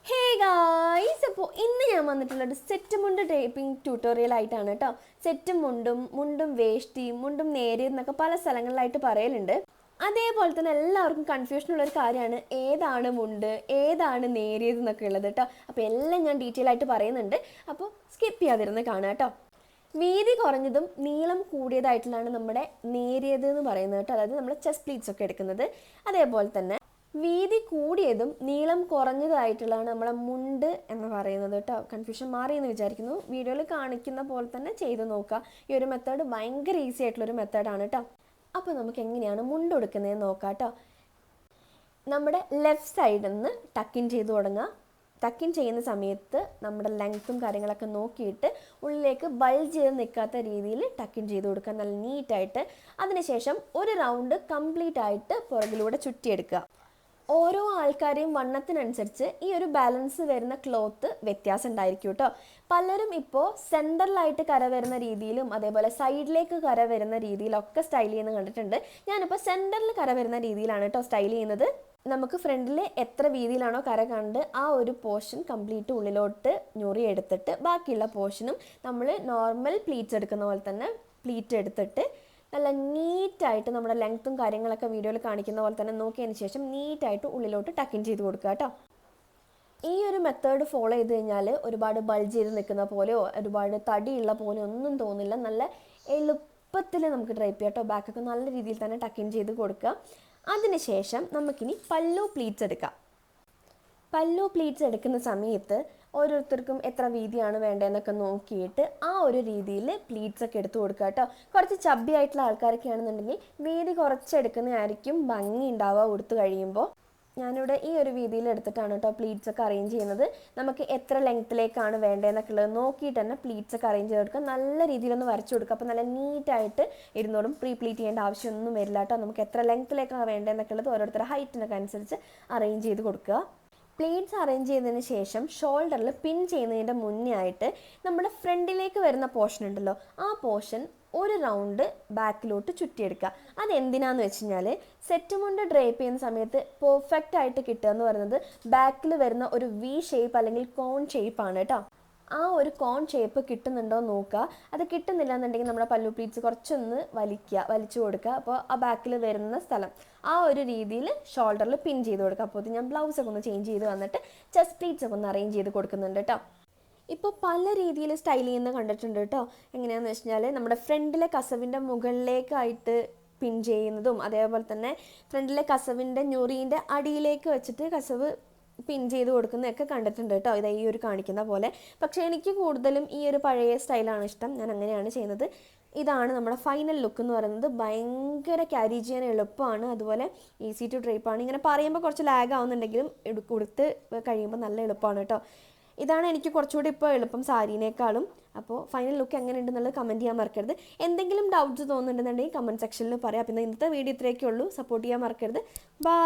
Hey guys, അപ്പോൾ ഇന്ന് ഞാൻ വന്നിട്ടുള്ളത് സെറ്റ് മുണ്ട് ടൈപ്പിംഗ് ട്യൂട്ടോറിയൽ ആയിട്ടാണ് കേട്ടോ. സെറ്റും മുണ്ടും വേഷ്ടിയും മുണ്ടും നേരിയത് എന്നൊക്കെ പല സ്ഥലങ്ങളിലായിട്ട് പറയലുണ്ട്. അതേപോലെ തന്നെ എല്ലാവർക്കും കൺഫ്യൂഷനുള്ളൊരു കാര്യമാണ് ഏതാണ് മുണ്ട് ഏതാണ് നേരിയത് എന്നൊക്കെ ഉള്ളത് കേട്ടോ. അപ്പോൾ എല്ലാം ഞാൻ ഡീറ്റെയിൽ ആയിട്ട് പറയുന്നുണ്ട്. അപ്പോൾ സ്കിപ്പ് ചെയ്യാതിരുന്ന് കാണാം കേട്ടോ. വീതി കുറഞ്ഞതും നീളം കൂടിയതായിട്ടുള്ളതാണ് നമ്മുടെ നേരിയത് എന്ന് പറയുന്നത് കേട്ടോ. അതായത് നമ്മൾ ചെസ്റ്റ് പ്ലീറ്റ്സ് ഒക്കെ എടുക്കുന്നത്. അതേപോലെ തന്നെ വീതി കൂടിയതും നീളം കുറഞ്ഞതായിട്ടുള്ളതാണ് നമ്മളെ മുണ്ട് എന്ന് പറയുന്നത് കേട്ടോ. കൺഫ്യൂഷൻ മാറിയെന്ന് വിചാരിക്കുന്നു. വീഡിയോയിൽ കാണിക്കുന്ന പോലെ തന്നെ ചെയ്ത് നോക്കുക. ഈ ഒരു മെത്തേഡ് ഭയങ്കര ഈസി ആയിട്ടുള്ളൊരു മെത്തേഡാണ് കേട്ടോ. അപ്പോൾ നമുക്ക് എങ്ങനെയാണ് മുണ്ട് കൊടുക്കുന്നതെന്ന് നോക്കാം കേട്ടോ. നമ്മുടെ ലെഫ്റ്റ് സൈഡിൽ നിന്ന് ടക്കിൻ ചെയ്ത് തുടങ്ങുക. ടക്കിൻ ചെയ്യുന്ന സമയത്ത് നമ്മുടെ ലെങ്ത്തും കാര്യങ്ങളൊക്കെ നോക്കിയിട്ട് ഉള്ളിലേക്ക് ബൾജ് ചെയ്ത് നിൽക്കാത്ത രീതിയിൽ ടക്കിൻ ചെയ്ത് കൊടുക്കുക, നല്ല നീറ്റായിട്ട്. അതിനുശേഷം ഒരു റൗണ്ട് കംപ്ലീറ്റ് ആയിട്ട് പുറകിലൂടെ ചുറ്റിയെടുക്കുക. ഓരോ ആൾക്കാരെയും വണ്ണത്തിനനുസരിച്ച് ഈ ഒരു ബാലൻസ് വരുന്ന ക്ലോത്ത് വ്യത്യാസം ഉണ്ടായിരിക്കും കേട്ടോ. പലരും ഇപ്പോൾ സെൻറ്ററിലായിട്ട് കര വരുന്ന രീതിയിലും അതേപോലെ സൈഡിലേക്ക് കര വരുന്ന രീതിയിലൊക്കെ സ്റ്റൈൽ ചെയ്യുന്നത് കണ്ടിട്ടുണ്ട്. ഞാനിപ്പോൾ സെൻറ്ററിൽ കര വരുന്ന രീതിയിലാണ് കേട്ടോ സ്റ്റൈൽ ചെയ്യുന്നത്. നമുക്ക് ഫ്രണ്ടിൽ എത്ര വീതിയിലാണോ കര കണ്ട് ആ ഒരു പോർഷൻ കംപ്ലീറ്റ് ഉള്ളിലോട്ട് ഞൊറി എടുത്തിട്ട് ബാക്കിയുള്ള പോർഷനും നമ്മൾ നോർമൽ പ്ലീറ്റ്സ് എടുക്കുന്ന പോലെ തന്നെ പ്ലീറ്റ് എടുത്തിട്ട് നല്ല നീറ്റായിട്ട് നമ്മുടെ ലെങ്ത്തും കാര്യങ്ങളൊക്കെ വീഡിയോയിൽ കാണിക്കുന്ന പോലെ തന്നെ നോക്കിയതിന് ശേഷം നീറ്റായിട്ട് ഉള്ളിലോട്ട് ടക്കിൻ ചെയ്ത് കൊടുക്കുക കേട്ടോ. ഈ ഒരു മെത്തേഡ് ഫോളോ ചെയ്ത് കഴിഞ്ഞാൽ ഒരുപാട് ബൾജ് ചെയ്ത് നിൽക്കുന്ന പോലെയോ ഒരുപാട് തടിയുള്ള പോലെയോ ഒന്നും തോന്നില്ല. നല്ല എളുപ്പത്തിൽ നമുക്ക് ഡ്രൈപ്പ് ചെയ്യാം കേട്ടോ. ബാക്കൊക്കെ നല്ല രീതിയിൽ തന്നെ ടക്കിൻ ചെയ്ത് കൊടുക്കുക. അതിനുശേഷം നമുക്കിനി പല്ലു പ്ലീറ്റ്സ് എടുക്കാം. പല്ലു പ്ലീറ്റ്സ് എടുക്കുന്ന സമയത്ത് ഓരോരുത്തർക്കും എത്ര വീതിയാണ് വേണ്ടതെന്നൊക്കെ നോക്കിയിട്ട് ആ ഒരു രീതിയിൽ പ്ലീറ്റ്സ് ഒക്കെ എടുത്തു കൊടുക്കുക കേട്ടോ. കുറച്ച് ചബ്ബി ആയിട്ടുള്ള ആൾക്കാരൊക്കെ ആണെന്നുണ്ടെങ്കിൽ വീതി കുറച്ചെടുക്കുന്നതായിരിക്കും ഭംഗി ഉണ്ടാവുക ഉടുത്ത് കഴിയുമ്പോൾ. ഞാനിവിടെ ഈ ഒരു വീതിയിൽ എടുത്തിട്ടാണ് കേട്ടോ പ്ലീറ്റ്സ് ഒക്കെ അറേഞ്ച് ചെയ്യുന്നത്. നമുക്ക് എത്ര ലെങ്ത്തിലേക്കാണ് വേണ്ടതെന്നൊക്കെ ഉള്ളത് നോക്കിയിട്ട് തന്നെ പ്ലീറ്റ്സ് ഒക്കെ അറേഞ്ച് ചെയ്ത് കൊടുക്കുക. നല്ല രീതിയിലൊന്ന് വരച്ചു കൊടുക്കുക. അപ്പോൾ നല്ല നീറ്റായിട്ട് ഇരുന്നോടും. പ്ലീറ്റ് ചെയ്യേണ്ട ആവശ്യമൊന്നും വരില്ല കേട്ടോ. നമുക്ക് എത്ര ലെങ്ത്തിലേക്കാണ് വേണ്ടതെന്നൊക്കെ ഉള്ളത് ഓരോരുത്തരുടെ ഹൈറ്റിനൊക്കെ അനുസരിച്ച് അറേഞ്ച് ചെയ്ത് കൊടുക്കുക. പ്ലീറ്റ്സ് അറേഞ്ച് ചെയ്തതിന് ശേഷം ഷോൾഡറിൽ പിൻ ചെയ്യുന്നതിൻ്റെ മുന്നേ ആയിട്ട് നമ്മുടെ ഫ്രണ്ടിലേക്ക് വരുന്ന പോർഷൻ ഉണ്ടല്ലോ, ആ പോർഷൻ ഒരു റൗണ്ട് ബാക്കിലോട്ട് ചുറ്റിയെടുക്കുക. അതെന്തിനാന്ന് വെച്ച് കഴിഞ്ഞാൽ സെറ്റ് മുണ്ട് ഡ്രേപ്പ് ചെയ്യുന്ന സമയത്ത് പെർഫെക്റ്റ് ആയിട്ട് കിട്ടുക എന്ന് പറയുന്നത് ബാക്കിൽ വരുന്ന ഒരു വി ഷേപ്പ് അല്ലെങ്കിൽ കോൺ ഷേപ്പാണ് കേട്ടോ. ആ ഒരു കോൺ ഷേപ്പ് കിട്ടുന്നുണ്ടോ നോക്കുക. അത് കിട്ടുന്നില്ല എന്നുണ്ടെങ്കിൽ നമ്മുടെ പല്ലു പ്ലീറ്റ്സ് കുറച്ചൊന്ന് വലിച്ചു കൊടുക്കുക. അപ്പോൾ ആ ബാക്കിൽ വരുന്ന സ്ഥലം ആ ഒരു രീതിയിൽ ഷോൾഡറിൽ പിൻ ചെയ്ത് കൊടുക്കുക. അപ്പോൾ ഞാൻ ബ്ലൗസൊക്കെ ഒന്ന് ചേഞ്ച് ചെയ്ത് വന്നിട്ട് ചെസ്റ്റ് പ്ലീറ്റ്സ് ഒക്കെ ഒന്ന് അറേഞ്ച് ചെയ്ത് കൊടുക്കുന്നുണ്ട് കേട്ടോ. ഇപ്പോൾ പല രീതിയിൽ സ്റ്റൈൽ ചെയ്യുന്ന കണ്ടിട്ടുണ്ട് കേട്ടോ. എങ്ങനെയാണെന്ന് വെച്ച് കഴിഞ്ഞാൽ നമ്മുടെ ഫ്രണ്ടിലെ കസവിൻ്റെ മുകളിലേക്കായിട്ട് പിൻ ചെയ്യുന്നതും അതേപോലെ തന്നെ ഫ്രണ്ടിലെ കസവിൻ്റെ ഞൊറീൻ്റെ അടിയിലേക്ക് വെച്ചിട്ട് കസവ് പിൻ ചെയ്ത് കൊടുക്കുന്നതൊക്കെ കണ്ടിട്ടുണ്ട് കേട്ടോ. ഇത് ഈ ഒരു കാണിക്കുന്ന പോലെ. പക്ഷേ എനിക്ക് കൂടുതലും ഈ ഒരു പഴയ സ്റ്റൈലാണ് ഇഷ്ടം. ഞാൻ അങ്ങനെയാണ് ചെയ്യുന്നത്. ഇതാണ് നമ്മുടെ ഫൈനൽ ലുക്ക് എന്ന് പറയുന്നത്. ഭയങ്കര ക്യാരി ചെയ്യാൻ എളുപ്പമാണ്, അതുപോലെ ഈസി ടു ഡ്രൈപ്പാണ്. ഇങ്ങനെ പറയുമ്പോൾ കുറച്ച് ലാഗ് ആവുന്നുണ്ടെങ്കിലും കൊടുത്ത് കഴിയുമ്പോൾ നല്ല എളുപ്പമാണ് കേട്ടോ. ഇതാണ് എനിക്ക് കുറച്ചുകൂടി ഇപ്പോൾ എളുപ്പം സാരീനേക്കാളും. അപ്പോൾ ഫൈനൽ ലുക്ക് എങ്ങനെ ഉണ്ടെന്നുള്ളത് കമൻറ്റ് ചെയ്യാൻ മറക്കരുത്. എന്തെങ്കിലും ഡൗട്ട്സ് തോന്നുന്നുണ്ടെന്നുണ്ടെങ്കിൽ കമൻറ്റ് സെക്ഷനിൽ പറയാം. പിന്നെ ഇന്നത്തെ വീഡിയോ ഇത്രയൊക്കെ ഉള്ളൂ. സപ്പോർട്ട് ചെയ്യാൻ മറക്കരുത്. ബൈ.